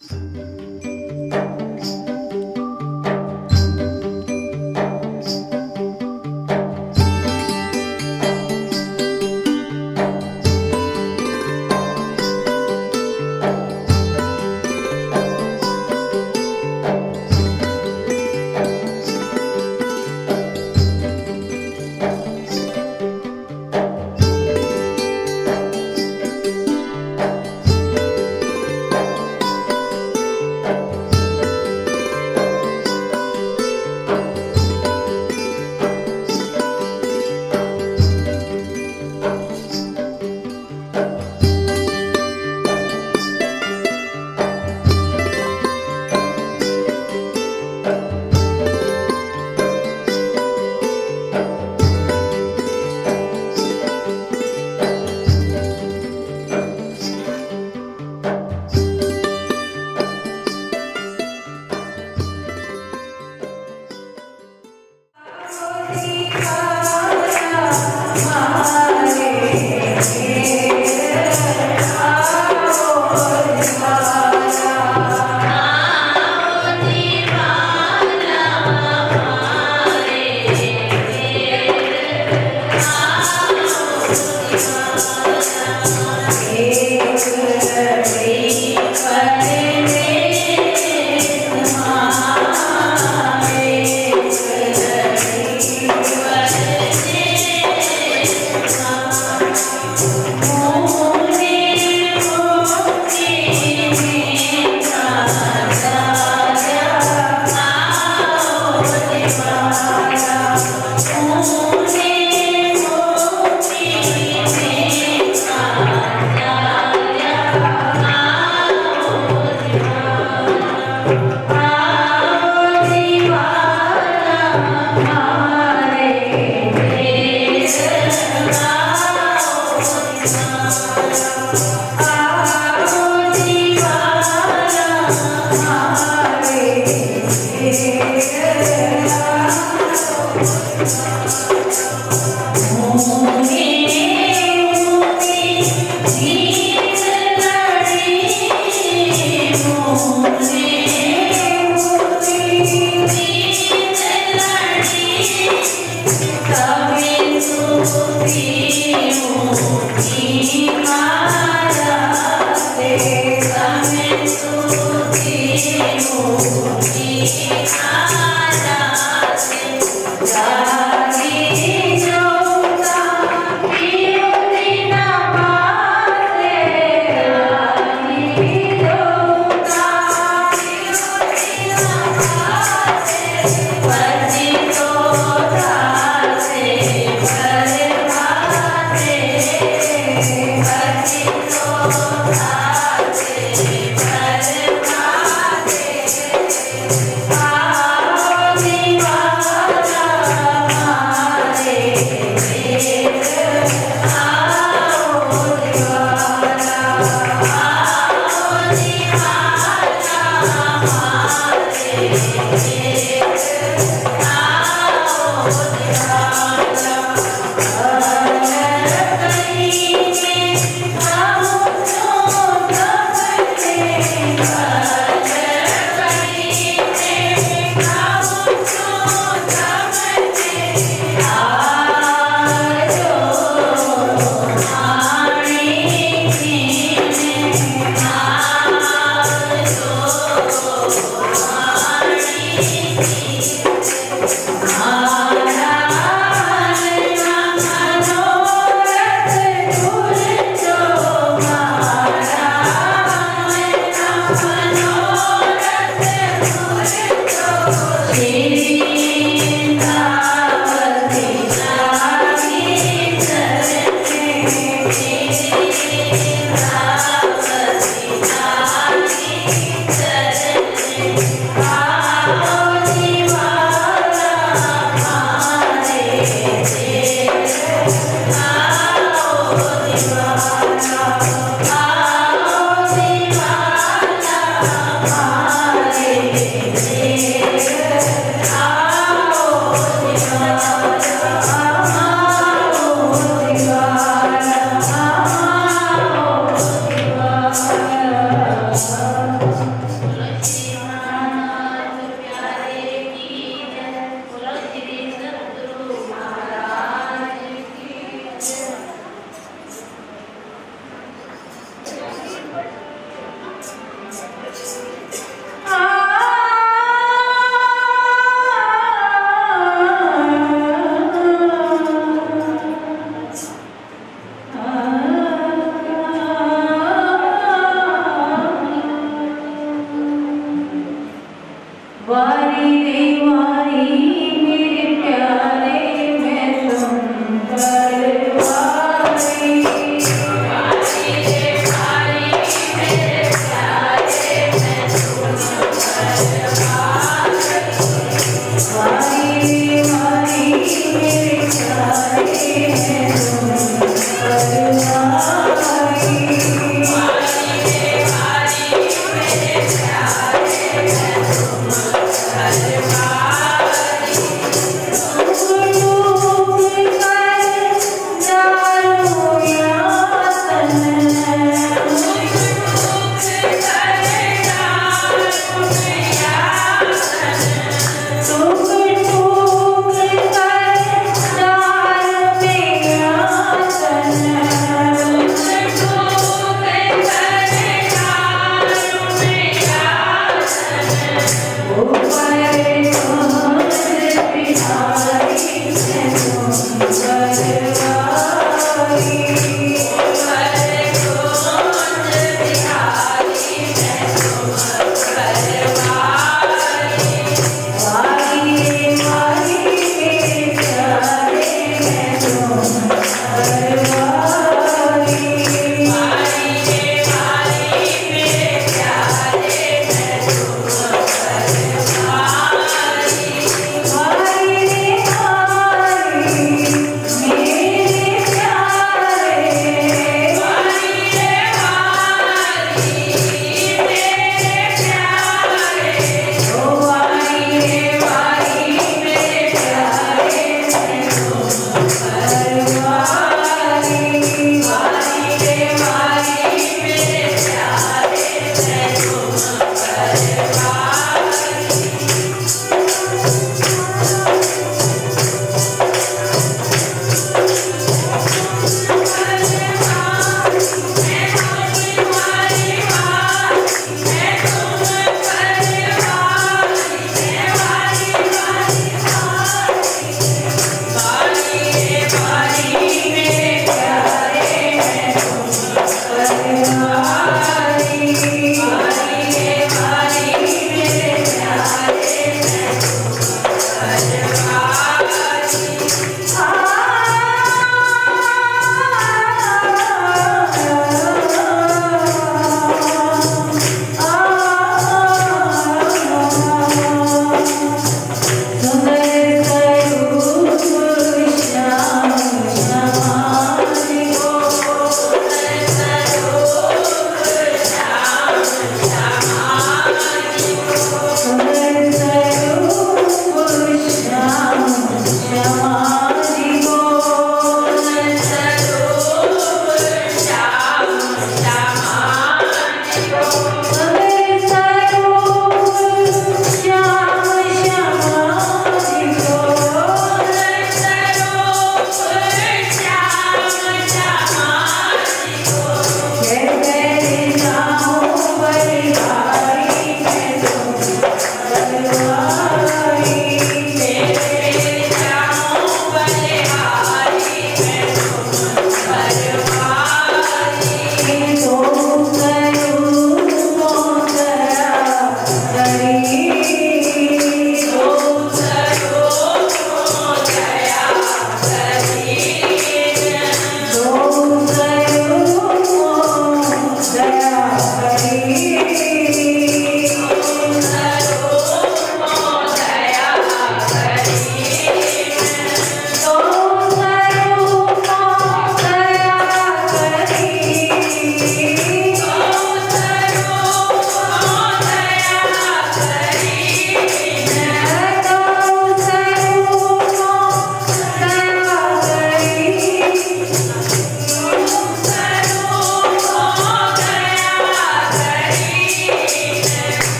Hare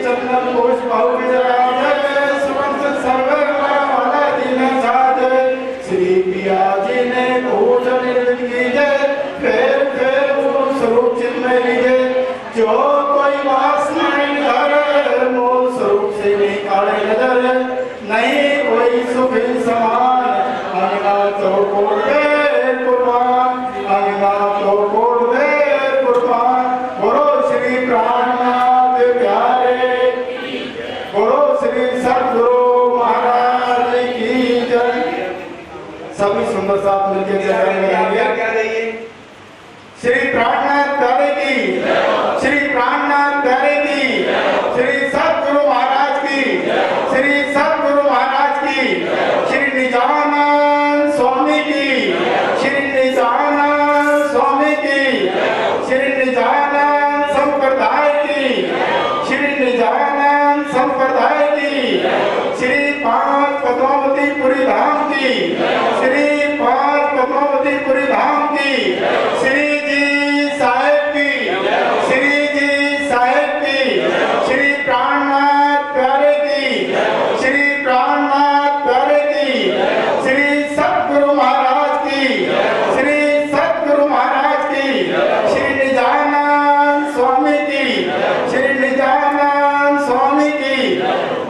चंदन पुष्प बहु जरावे सुवंत सर्व वाला दिन साध श्री पिया जी ने पूजन की जय फिर वो स्वरूप चिन्ह लीजिए जो कोई वासना घर मूल स्वरूप से निकाले नजर नहीं कोई सुख समान अंगा तो कोड़ दे कुर्बान अंगा तो कोड़ दे कुर्बान बोलो श्री प्राणनाथ प्यारे बोलो श्री सद्गुरु महाराज की जय। सभी सुंदर साथ मिलकर जय श्री प्राणनाथ प्यारे की श्री प्राणनाथ प्यारे की श्री सद्गुरु महाराज की श्री सद्गुरु महाराज की श्री निजानंद स्वामी की श्री निजानंद स्वामी की श्री निजानंद संप्रदाय की श्री निजानंद संप्रदाय की श्री पांच पद्मावतीपुरी धाम की श्री पांच पद्मावतीपुरी धाम की श्री जी साहेब की श्री जी साहेब की श्री प्राणनाथ प्यारे की श्री प्राणनाथ प्यारे की श्री सद्गुरु महाराज की श्री सद्गुरु महाराज की श्री निजानंद स्वामी की श्री निजानंद स्वामी की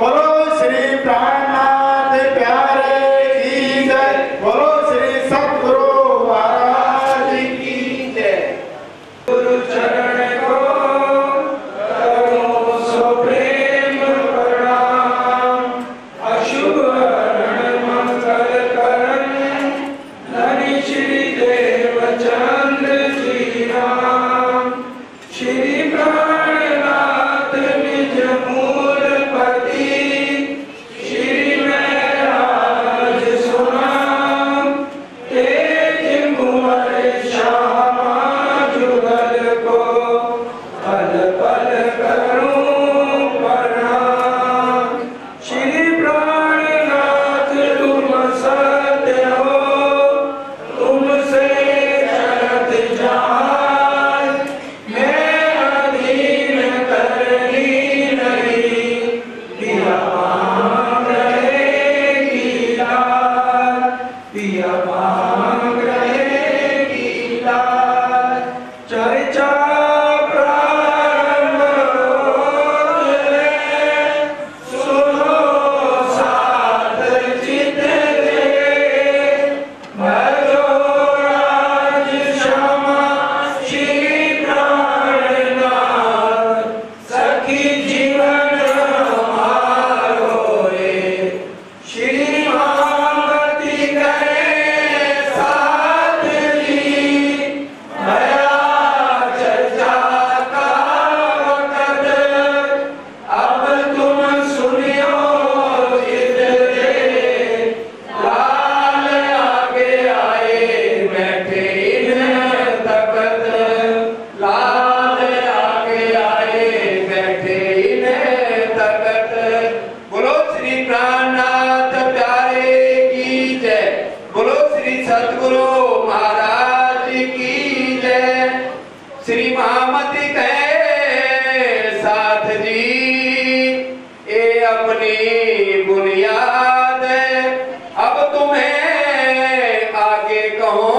बोलो श्री प्राणनाथ प्यारे की जय बोलो श्री सद्गुरु महाराज की जय। गुरु चरण को करो सो प्रेम प्रणाम अशुभ हरण मंगल करण धनी श्री देवचंद्र जी राम श्री प्राणनाथ निज मूलपति श्री महराज सुनाम तेज कुंवर श्यामा जुगल को पल पल करूं प्रणाम श्री प्राणनाथ तुम सत्य हो तुमसे चलत जहान मैं अधीन करनी नहीं पिया मांग रहेगी लाल पिया मांग रहेगी लाल चर्चा प्रारंभ होत है सुनो साध चित रे भजो राज श्यामा श्री प्राणनाथ सखी जीवन हमारो रे श्री मामती करे साथ जी भया चर्चा का वक्त अब तुम सुनियो इधरे लाल आगे आए बैठे इन तकत लाल आगे आए बैठे इन तकत बोलो श्री प्राणनाथ प्यारे की जय बोलो श्री सद्गुरु महाराज की जय। श्री महामती कहे साथ जी ये अपनी बुनियाद अब तुम्हें आगे कहो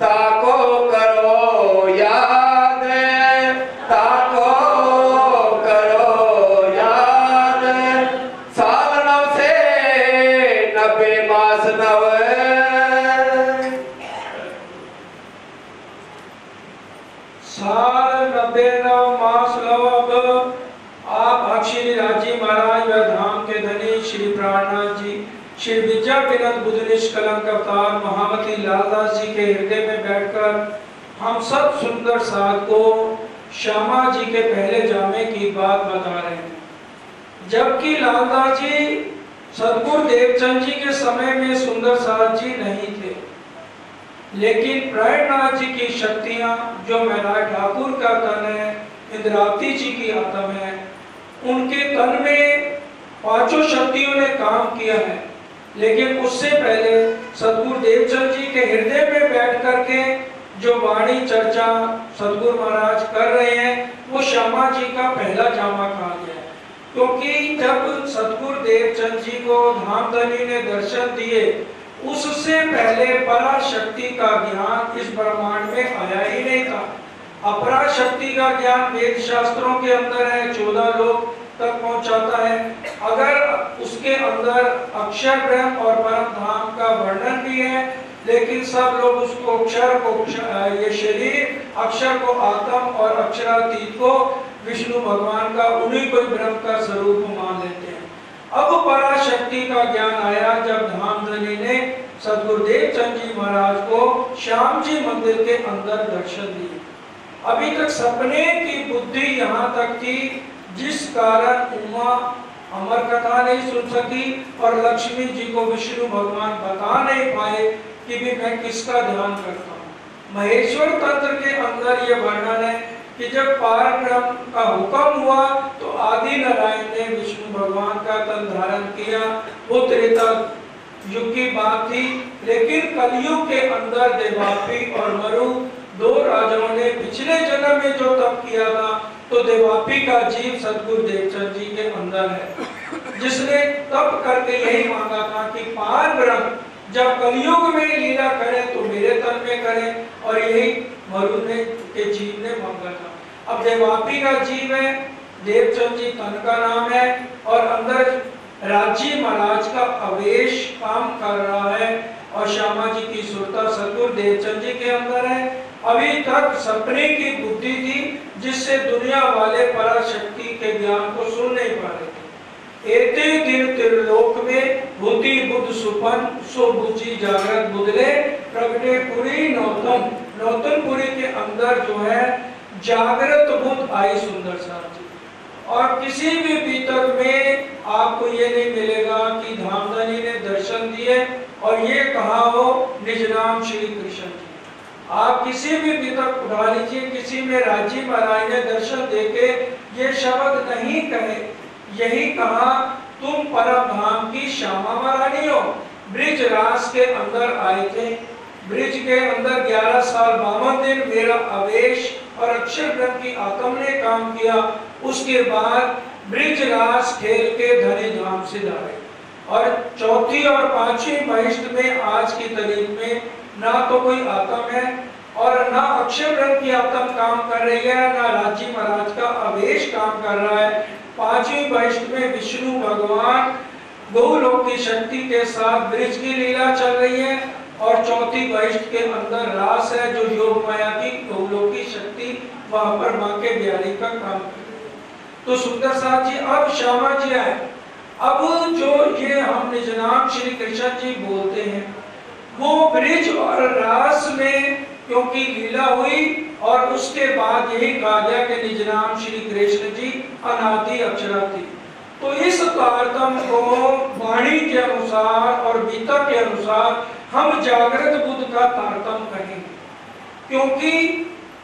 ताको करो याद ताको करो याद साल 9 से 90 मास 9 साल 99 मास अब आप अक्षरी राजी महाराज व धाम के धनी श्री प्राणनाथ जी श्री विद्या विनंद बुद्ध निष्कलंक अवतार महामती लालदास जी के हृदय में बैठकर हम सब सुंदर साधकों श्यामा जी के पहले जामे की बात बता रहे हैं। जबकि लालदास जी सदगुरु देवचंद जी के समय में सुंदर साथ जी नहीं थे, लेकिन प्राणनाथ जी की शक्तियां जो महराज ठाकुर का तन है, इंद्रावती जी की आत्मा है, उनके तन में पांचों शक्तियों ने काम किया है। लेकिन उससे पहले सदगुरु देवचंद जी के हृदय में बैठ करके जो वाणी चर्चा सदगुरु महाराज कर रहे हैं, वो श्यामा जी का पहला जामा कहा गया है। क्योंकि जब सतगुरु देवचंद जी को धामधनी ने दर्शन दिए, उससे पहले पराशक्ति का ज्ञान इस ब्रह्मांड में आया ही नहीं था। अपराशक्ति का ज्ञान वेद शास्त्रों के अंदर है, 14 लोक तक पहुंचाता है। अगर उसके अंदर अक्षर ब्रह्म और परम धाम का वर्णन भी है, लेकिन सब लोग उसको अक्षर को ये शरीर, अक्षर को आत्म और अक्षरातीत को विष्णु भगवान का, उन्हीं को ब्रह्म का स्वरूप मान लेते हैं। अब पराशक्ति का ज्ञान आया जब धामधनी ने सदगुरुदेव चंद जी महाराज को श्याम जी मंदिर के अंदर दर्शन दिए। अभी तक सपने की बुद्धि यहाँ तक थी, जिस कारण उमा अमर कथा नहीं सुन सकी और लक्ष्मी जी को विष्णु भगवान बता नहीं पाए कि भी मैं किसका ध्यान करता हूँ। महेश्वर तंत्र के अंदर ये वर्णन है कि जब पार ब्रह्म का हुक्म हुआ तो आदि नारायण ने विष्णु भगवान का तन धारण किया। वो त्रेता युग की बात थी, लेकिन कलयुग के अंदर देवापी और मरु दो राजाओं ने पिछले जन्म में जो तप किया था, तो देवापी का जीव सतगुरु देवचंद जी के अंदर है, जिसने तप करके यही मांगा था कि पार ब्रह्म जब कलयुग में लीला करे तो मेरे तन में करे, और यही मरु ने के जीव ने मांगा था। अब देवापी का जीव है, देवचंद जी तन का नाम है, और अंदर राजी महाराज का अवेश काम कर रहा है, और श्यामा जी की सुरता सतगुरु देवचंद जी के अंदर है। अभी तक सपने की बुद्धि थी, जिससे दुनिया वाले पराशक्ति के ज्ञान को सुन नहीं पा रहे थे। एते दिन त्रिलोक में बुद्धि बुद्ध सुपन सो बुझी जागृत बुदले प्रगटे पुरी नौतन। नौतनपुरी के अंदर जो है जागृत बुद्ध आई सुंदर साथ जी। और किसी भी पीतक में आपको ये नहीं मिलेगा कि धामधनी ने दर्शन दिए और ये कहा हो निज नाम श्री कृष्ण जी। आप किसी भी पीतक उठा लीजिए, किसी में राजी महाराज ने दर्शन देके ये शब्द नहीं कहे, यही कहा तुम परम धाम की श्यामा महारानी हो। ब्रिज रास के अंदर आए थे, ब्रिज के अंदर 11 साल 52 दिन मेरा आवेश और अक्षर ब्रह्म की आत्म ने काम किया। उसके बाद ब्रिज रास खेल के धनी धाम से लाए, और चौथी और पांचवी महिष्ठ में आज की तारीख में ना तो कोई आत्म है और ना अक्षर ब्रह्म की आत्म काम कर रही है, ना राजी महाराज का आवेश काम कर रहा है। पांचवी महिष्ठ में विष्णु भगवान गौलोक की शक्ति के साथ ब्रिज की लीला चल रही है, और चौथी महिष्ठ के अंदर रास है, जो योग माया की गौलोक की शक्ति वहां पर मां के बिहारी का काम कर रही है। तो सुंदर साथ जी अब श्यामा जी आए। अब जो ये हम निज नाम श्री कृष्ण जी बोलते हैं, वो ब्रिज और रास में क्योंकि लीला हुई, और उसके बाद यही कहा गया कि निज नाम श्री कृष्ण जी अनादि अक्षरा थी। तो इस तारतम्य को वाणी के अनुसार और बीता के अनुसार हम जागृत बुद्ध का तारतम्य कहेंगे, क्योंकि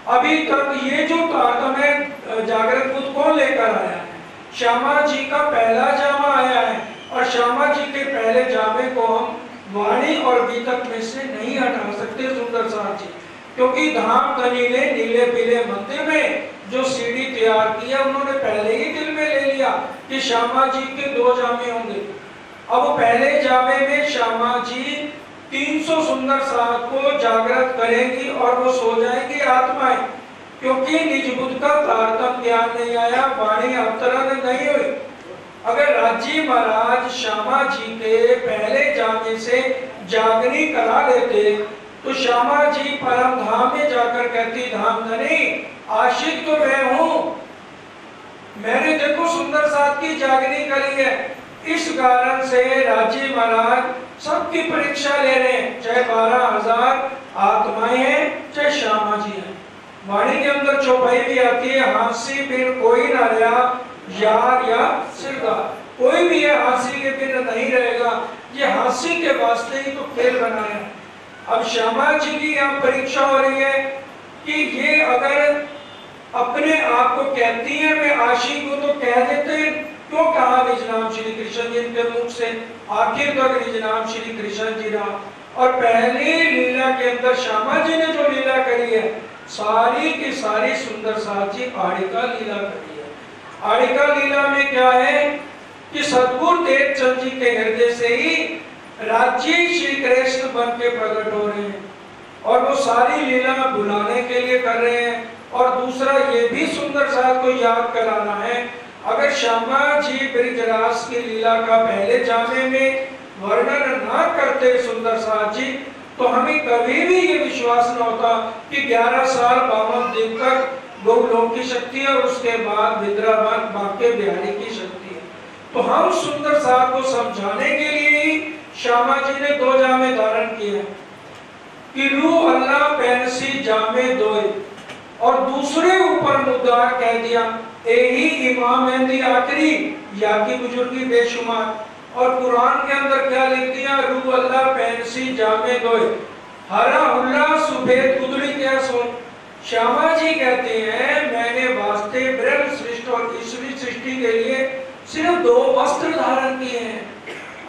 अभी तक ये जो तारतम्य है जागृत बुद्ध कौन लेकर आया है? श्यामा जी का पहला जामा आया है, और श्यामा जी के पहले जामे को हम वाणी और बीतक में से नहीं हटा सकते सुंदर साथ जी, क्योंकि धामधनी ने नीले पीले मंदिर में जो सीढ़ी तैयार की है, उन्होंने पहले ही दिल में ले लिया कि श्यामा जी के 2 जामे होंगे। अब पहले जामे में श्यामा जी 300 सुंदर साथ को जागृत करेंगी और वो सो जाएंगी आत्माएं, क्योंकि निज बुद्ध का तारतम्य ज्ञान नहीं आया, वाणी अवतरण नहीं हुई। अगर राजी महाराज श्यामा जी के पहले जामे से जागनी करा लेते, तो श्यामा जी परम धाम में जाकर कहती धामधनी आशिक तो मैं हूं, मैंने देखो सुंदर साथ की जागनी करी है। इस कारण से राजी महाराज सबकी परीक्षा ले रहे हैं, चाहे 12,000 आत्माएं हैं, चाहे श्यामा जी हैं। वाणी के अंदर चौपाई भी आती है, हांसी बिन कोई ना रहा यार या सिरदार, कोई भी है हांसी के बिन नहीं रहेगा। ये हांसी के वास्ते ही तो खेल बनाया है। अब श्यामा जी की यहाँ परीक्षा हो रही है कि ये अगर अपने आप को कहती है मैं आशिक हूं, तो कह देते क्यों कहा निज नाम श्री कृष्ण जी के मुख से? आखिर तक निज नाम श्री कृष्ण जी रहा। और पहली लीला के अंदर श्यामा जी ने जो लीला करी है, सारी की सारी सुंदर साथ जी आड़िका लीला करी है। आड़िका लीला में क्या है कि सद्गुरु देव चंद जी के हृदय से ही राज्य श्री कृष्ण बन के प्रकट हो रहे हैं और वो सारी लीला बुलाने के लिए कर रहे हैं। और दूसरा ये भी सुंदर साथ को याद कराना है, अगर श्यामा जी ब्रिजरास की लीला का पहले जाने में वर्णन ना करते सुंदर साथ जी, तो हमें कभी भी ये विश्वास न होता कि 11 साल 52 दिन तक गौलोक की शक्ति है और उसके बाद विद्रावन बांके बिहारी की शक्ति है। तो हम सुंदर साथ को समझाने के लिए ही श्यामा जी ने 2 जामे धारण किए हैं कि रू अल्लाह पैनसी जामे दोए, और दूसरे ऊपर मुद्दा कह दिया यही इमाम मेहंदी आखिरी या की बुजुर्गी बेशुमार। और कुरान के अंदर क्या लिख दिया, रू अल्लाह पैनसी जामे दोए, हरा हुल्ला सुफेद कुदड़ी क्या सुन। श्यामा जी कहते हैं मैंने वास्ते ब्रह्म सृष्टि और ईश्वरी सृष्टि के लिए सिर्फ 2 वस्त्र धारण किए हैं।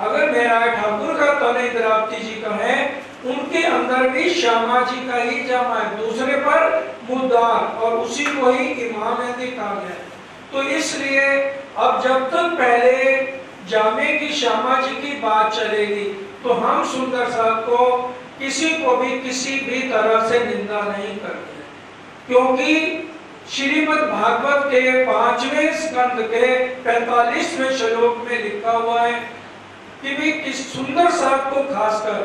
अगर मेरा ठाकुर का तन इंद्रावती जी का है, उनके अंदर भी श्यामा जी का ही जामा है, दूसरे पर मुद्दार, और उसी को ही इमाम मेहंदी कहा गया। तो इसलिए अब जब तक पहले जामे की श्यामा जी की बात चलेगी तो हम सुंदर साथ को किसी को भी किसी भी तरह से निंदा नहीं करते, क्योंकि श्रीमद् भागवत के 5वें स्कंद के 45वें श्लोक में लिखा हुआ है कि भी किस सुंदर साथ को खासकर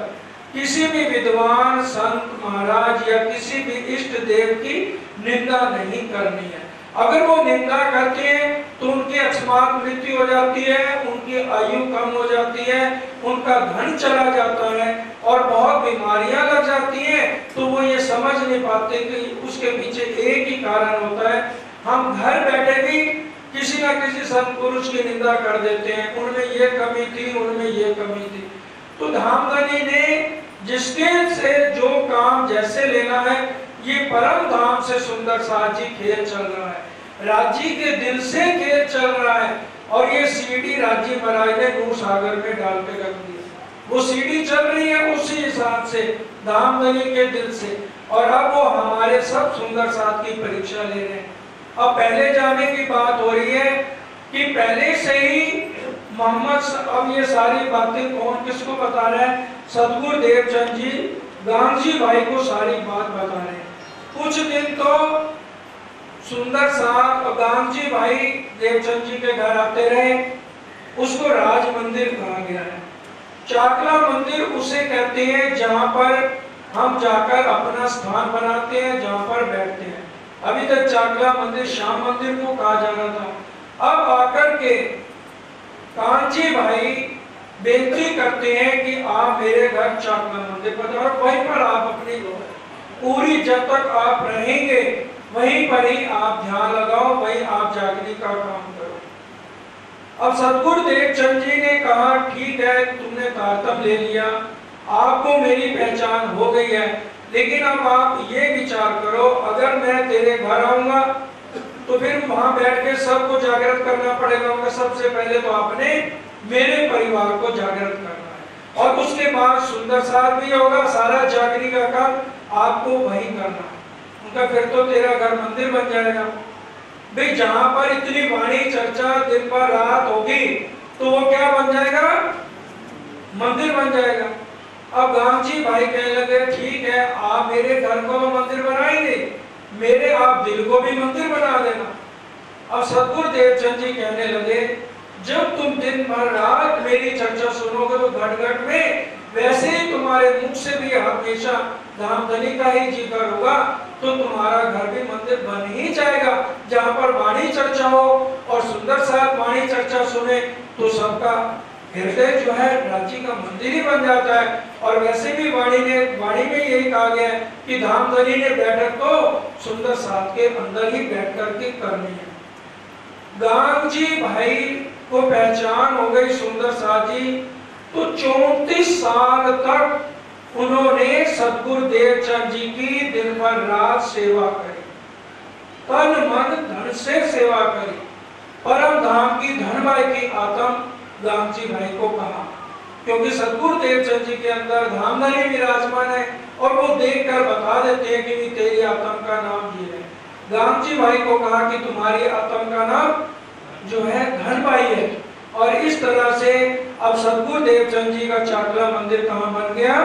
किसी भी विद्वान संत महाराज या किसी भी इष्ट देव की निंदा नहीं करनी है। अगर वो निंदा करते हैं तो उनकी अकस्मात मृत्यु हो जाती है, उनकी आयु कम हो जाती है, उनका धन चला जाता है और बहुत बीमारियां लग जाती हैं। तो वो ये समझ नहीं पाते कि उसके पीछे एक ही कारण होता है, हम घर बैठे भी किसी ना किसी संत पुरुष की निंदा कर देते हैं, उनमें ये कमी थी, उनमें ये कमी थी। तो धामधनी ने जिसके से जो काम जैसे लेना है, ये परम धाम से सुंदर साथ जी खेल चल रहा है, राज्य के दिल से खेल चल रहा है। और ये सीढ़ी राज्य महाराज ने नूर सागर में डाल के रख दी, वो सीढ़ी चल रही है उसी हिसाब से धामधनी के दिल से। और अब वो हमारे सब सुंदर साथ की परीक्षा ले रहे हैं। अब पहले जाने की बात हो रही है कि पहले से ही मोहम्मद, अब ये सारी बातें कौन किसको बता रहा है, सतगुरु देवचंद जी गांधी भाई को सारी बात बता रहे हैं। कुछ दिन तो सुंदर साथ और गांधी भाई देवचंद जी के घर आते रहे, उसको राज मंदिर कहा गया है। चाकला मंदिर उसे कहते हैं जहां पर हम जाकर अपना स्थान बनाते हैं, जहां पर बैठते हैं। अभी तक चाकला मंदिर श्याम मंदिर को कहा जा रहा था। अब आकर के कांची भाई बेनती करते हैं कि आप मेरे घर चाकला मंदिर पर और वहीं पर आप अपनी पूरी जब तक आप रहेंगे वहीं पर ही आप ध्यान लगाओ, वहीं आप जागने का काम करो। अब सतगुरु देवचंद जी ने कहा ठीक है, तुमने तारतम ले लिया, आपको मेरी पहचान हो गई है, लेकिन अब आप ये विचार करो, अगर मैं तेरे घर आऊंगा तो फिर वहां बैठ के सबको जागृत करना पड़ेगा। सबसे पहले तो आपने मेरे परिवार को जागृत करना है और उसके बाद सुंदर साथ भी होगा, सारा जागरण का काम आपको वही करना है। उनका फिर तो तेरा घर मंदिर बन जाएगा। भाई जहां पर इतनी वाणी चर्चा दिन पर रात होगी तो वो क्या बन जाएगा, मंदिर बन जाएगा। अब गांधी भाई कहने लगे ठीक है, आप मेरे घर को मंदिर बनाएंगे, मेरे आप दिल को भी मंदिर बना देना। अब सतगुरु देवचंद जी कहने लगे जब तुम दिन भर रात मेरी चर्चा सुनोगे तो घट घट में वैसे ही तुम्हारे मुख से भी हमेशा धामधनी का ही जिक्र होगा, तो तुम्हारा घर भी मंदिर बन ही जाएगा। जहाँ पर वाणी चर्चा हो और सुंदर साथ वाणी चर्चा सुने तो सबका हृदय जो है राज्य का मंदिर ही बन जाता है। और वैसे भी वाणी में यही कहा गया है कि धामधनी ने बैठक तो सुंदर साथ के अंदर ही बैठ करके करनी है। गांधी भाई को पहचान हो गई सुंदर साथ जी, तो 34 साल तक उन्होंने सतगुरु देवचंद जी की दिन भर रात सेवा करी, तन मन धन से सेवा करी। परम धाम की धनभाई की आत्म गांधी भाई को कहा, क्योंकि सतगुरु देवचंद जी के अंदर धामधनी विराजमान है और वो देखकर बता देते हैं कि तेरी आत्मा का नाम ये है। गामजी भाई को कहा कि तुम्हारी आत्मा का नाम जो है धन भाई है। और इस तरह से अब सतगुरु देवचंद जी का चाकला मंदिर कहाँ बन गया?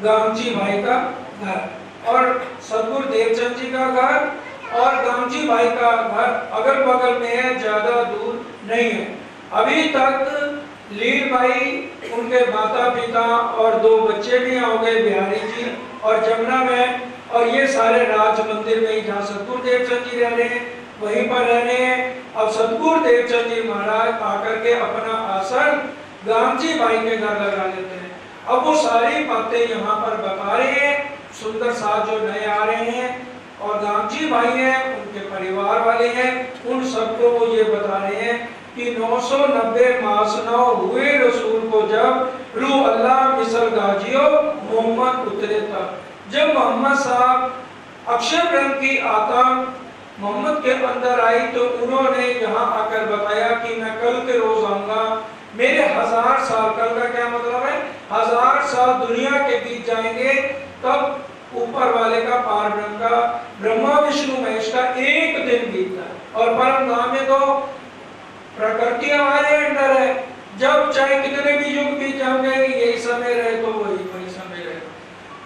गामजी भाई का घर। और सतगुरु देवचंद जी का घर और गामजी भाई का घर अगल बगल में है, ज्यादा दूर नहीं है। अभी तक लील भाई, उनके माता पिता और 2 बच्चे भी हो गए, बिहारी जी और जमुना में, और ये सारे राज मंदिर में ही जहाँ सतगुरु देवचंद जी रह रहे हैं वहीं पर रह रहे हैं। अब सतगुरु देवचंद जी महाराज आकर के अपना आसन गामजी भाई के घर लगा लेते हैं। अब वो सारी बातें यहाँ पर बता रहे हैं, सुंदर साथ जो नए आ रहे हैं और गामजी भाई हैं, उनके परिवार वाले हैं, उन सबको वो ये बता रहे हैं कि 990 मासनौ हुए रसूल को जब रू अल्लाह मिसल गाजियो मोहम्मद उतरे तब। जब मोहम्मद साहब अक्षर ब्रह्म की आत्मा मोहम्मद के अंदर आई तो उन्होंने यहाँ आकर बताया कि मैं कल के रोज आऊंगा, मेरे 1000 साल, कल का क्या मतलब है? 1000 साल दुनिया के बीच जाएंगे, तब ऊपर वाले का पार ब्रह्म का, ब्रह्मा विष्णु महेश का एक दिन बीतता है। और परम धाम में तो प्रकृति हमारे अंदर है, जब चाहे कितने भी युग बीत जाएंगे यही समय रहे तो वही समय रहे।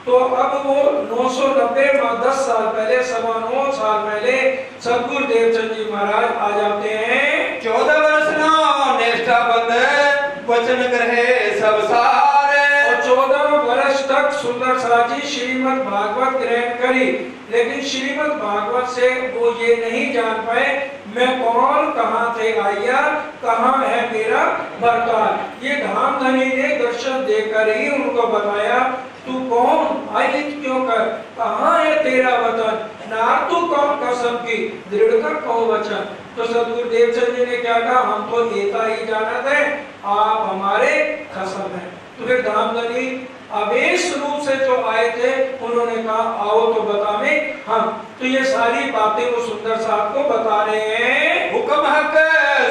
तो अब वो 990 10 साल पहले, 9.25 साल पहले सतगुरु देवचंद जी महाराज आ जाते हैं। 14 वर्ष नो निष्ठा बंध वचन कहे सब सारे। और 14 वर्ष तक सुंदर साजी श्रीमद् भागवत ग्रहण करी, लेकिन श्रीमद् भागवत से वो ये नहीं जान पाए मैं कौन, कहाँ थे आया, कहाँ है मेरा बरताल। ये धामधनी ने दर्शन देकर ही उनको बताया तू कौन, आई क्यों कर, कहाँ है तेरा वतन, नार तू कौन कसम की, दृढ़ कर कहो वचन। तो सतगुरु देवचंद जी ने क्या कहा, हम तो एता ही जानत है, आप हमारे कसम है। तो फिर धामधनी आवेश रूप से जो आए थे उन्होंने कहा आओ तो बतावे हम। तो ये सारी बातें वो सुंदर साहब को बता रहे हैं। हुक्म हक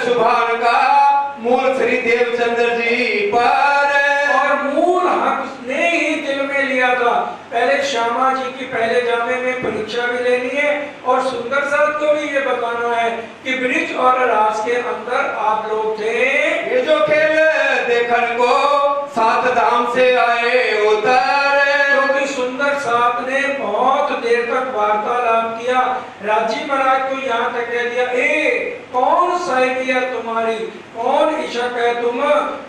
सुभान का मूल श्री देवचंद्र जी पर, और मूल हक ने ही दिल में लिया था। पहले श्यामा जी की पहले जामे में परीक्षा भी लेनी है और सुंदर साहब को भी ये बताना है कि ब्रिज और रास के अंदर आप लोग थे। ये जो खेल देखने को 7 धाम से आए उतर। क्योंकि सुंदर साहब ने बहुत देर तक वार्तालाप किया, राजी महाराज को यहाँ तक कह दिया कौन साहिबी है तुम्हारी, कौन इशक है तुम,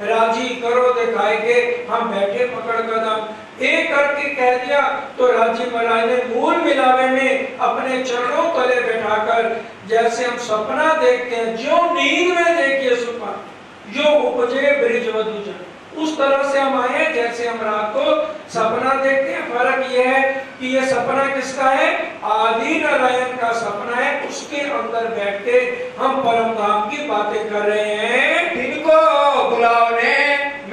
राजी करो दिखाएंगे, हम बैठे पकड़ कदम। एक करके कह दिया तो राजी महाराज ने मूल मिलावे में अपने चरणों तले बैठाकर, जैसे हम सपना देखते हैं, जो नींद में देखिए सपना, जो उपजे ब्रिजवधु जन, उस तरह से हम आए जैसे हम रात को सपना देखते हैं। फर्क यह है कि ये सपना किसका है, आदि नारायण का सपना है, उसके अंदर बैठ के हम परम धाम की बातें कर रहे हैं। जिनको बुलाने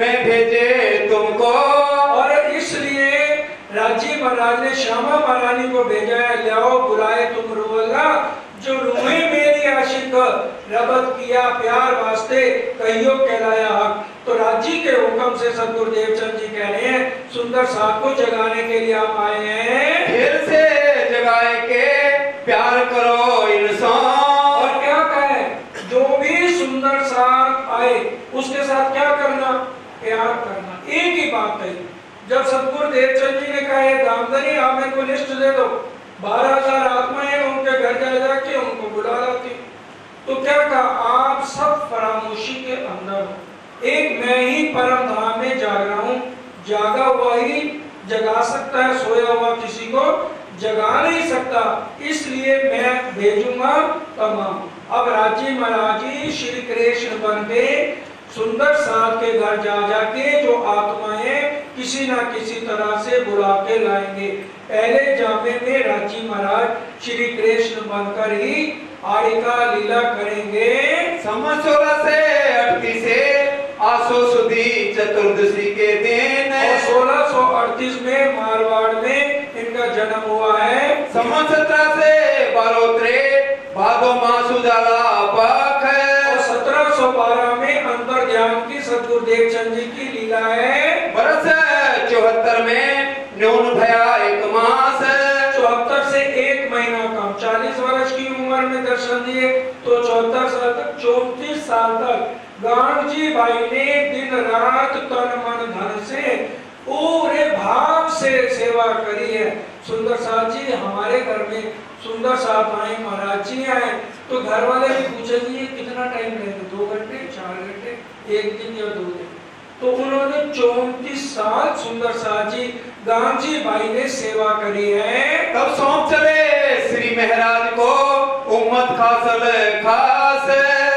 मैं भेजे तुमको, और इसलिए राजी महाराज ने श्यामा महारानी को भेजा है, लाओ बुलाए तुम रूअल्ला, जो रूहे मेरी आशिक रबत किया प्यार वास्ते कहियो कहलाया हक। तो राजी के हुक्म से सतगुरु देवचंद जी कह रहे हैं सुंदर साहब को जगाने के लिए हम आए हैं। फिर से जगाए के प्यार करो इंसान। और क्या कहे, जो भी सुंदर साहब आए उसके साथ क्या करना, प्यार करना। एक ही बात है। जब सतगुरु देवचंद जी ने कहा दामदनी आप मेरे को लिस्ट दे दो, 12,000 आत्माएं उनके घर जा जाके उनको बुला लाती, तो क्या कहा आप सब फरामोशी के अंदर हो, एक मैं ही परम धाम में जाग रहा हूँ, जागा हुआ ही जगा सकता है, सोया हुआ किसी को जगा नहीं सकता, इसलिए मैं भेजूंगा तमाम। अब राजी महाराज जी श्री कृष्ण बन के सुंदर साथ के घर जा जाके जो आत्माएं किसी ना किसी तरह से बुला के लाएंगे। पहले जामे में राजी महाराज श्री कृष्ण बनकर ही आड़िका लीला करेंगे। समझ 16 से 38 से आसो सुदी चतुर्दशी के दिन, और 1638 में मारवाड़ में इनका जन्म हुआ है। समझ 17 से 12 भादो मास उजाला पख, और 1712 में अंतर पर ध्यान की सतगुरुदेव चंद जी की लीला है। बरस 74 में न्यून भया 1 मास, 74 से 1 महीना कम। 40 वर्ष की उम्र में दर्शन दिए तो 74 साल तक, 34 साल तक गांधी बाई ने दिन रात तन मन धन से पूरे भाव से सेवा करी है। सुंदर साथ जी हमारे घर में सुंदर साथ आए, महाराज जी आए तो घर वाले भी पूछे जी कितना टाइम लेंगे, 2 घंटे, 4 घंटे, 1 दिन या 2 दिन। तो उन्होंने 34 साल सुंदर साथ जी गांधी बाई ने सेवा करी है। तब सौंप चले श्री महाराज को उम्मत खासल खास,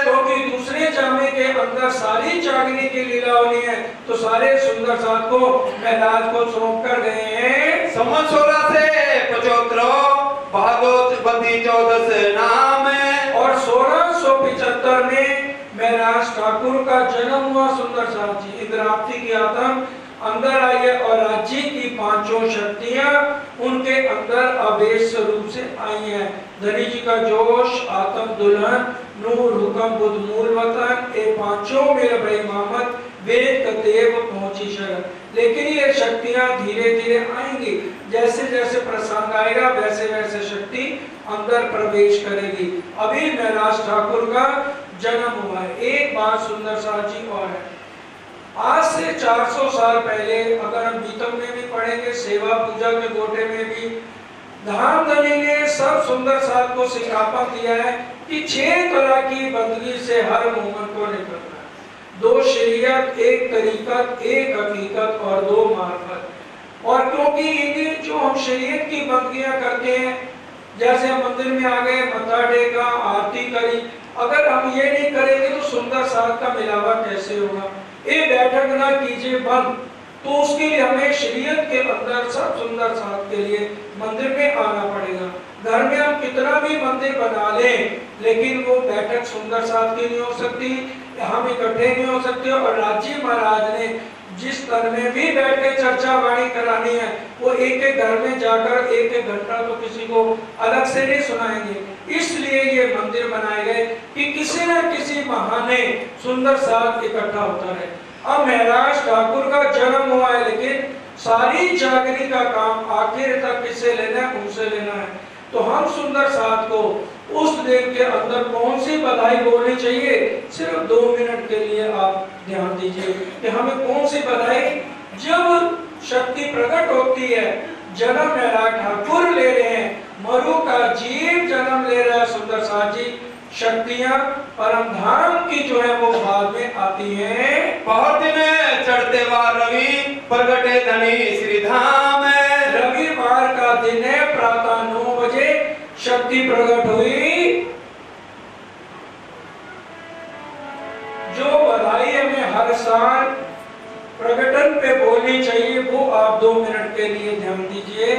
क्योंकि दूसरे जामे के अंदर सारी जागने की लीला होनी है तो सारे सुंदर साथ को महाराज को सौंप कर गए हैं। संवत 16 से 75 भादोत बंदी 14 से नाम, और 1675 में महाराज ठाकुर का जन्म हुआ। सुंदर साथ जी इंद्रावती की आत्म अंदर आई है और राज्य की 5 शक्तियां उनके अंदर अवेश रूप से आई हैं। धनी जी का जोश, आत्म दुल्हन, नूर, हुक्म, बुद्ध, मूल वतन, ये 5 मेरे भाई मोहम्मद वेद कतेब पहुंची शरण। लेकिन ये शक्तियां धीरे धीरे आएंगी, जैसे जैसे प्रसंग आएगा वैसे वैसे शक्ति अंदर प्रवेश करेगी। अभी महाराज ठाकुर का जन्म हुआ है। एक बात सुंदर साथ जी और है, आज से 400 साल पहले अगर हम गीतम में भी पढ़ेंगे, सेवा पूजा के गोटे में भी धाम धनी ने सब सुंदर साथ को सिखापा दिया है कि 6 तरह की बंदगी से हर मोमन को निकलना है। 2 शरीयत, 1 तरीकत, 1 हकीकत और 2 मार्फत। और क्योंकि ये जो हम शरीयत की बंदगियां करते हैं, जैसे हम मंदिर में आ गए, मत्था टेका, आरती करी, अगर हम ये नहीं करेंगे तो सुंदर साथ का मिलावा कैसे होगा। ये बैठक ना कीजिए बंद, तो उसके लिए हमें शरीयत के अंदर सब सुंदर साथ के लिए मंदिर में आना पड़ेगा। घर में हम कितना भी मंदिर बना लें लेकिन वो बैठक सुंदर साथ की नहीं हो सकती, हम इकट्ठे नहीं हो सकते। और राजी महाराज ने जिस स्तर में भी बैठ के चर्चा वाणी करानी है वो एक एक घर में जाकर 1-1 घंटा तो किसी को अलग से नहीं सुनाएंगे। इसलिए ये मंदिर बनाए गए कि किसी न किसी बहाने सुंदर साथ इकट्ठा होता रहे। अब महाराज ठाकुर का जन्म हुआ है लेकिन सारी जागरी का काम आखिर तक किससे लेना है, उनसे लेना है। तो हम सुंदर साथ को उस दिन के अंदर कौन सी बधाई बोलनी चाहिए, सिर्फ 2 मिनट के लिए आप ध्यान दीजिए कि हमें कौन सी बधाई। जब शक्ति प्रकट होती है, जन्म महाराज ठाकुर ले रहे हैं, मरु का जीव जन्म ले रहा है सुंदर साथ जी, शक्तियां परम धाम की जो है वो बाद में आती हैं। बहुत दिन चढ़ते वार रवि प्रगटे धनी श्री धाम, रविवार का दिन है, प्रातः 9 बजे शक्ति प्रकट हुई। जो बधाई हमें हर साल प्रकटन पे बोलनी चाहिए वो आप 2 मिनट के लिए ध्यान दीजिए।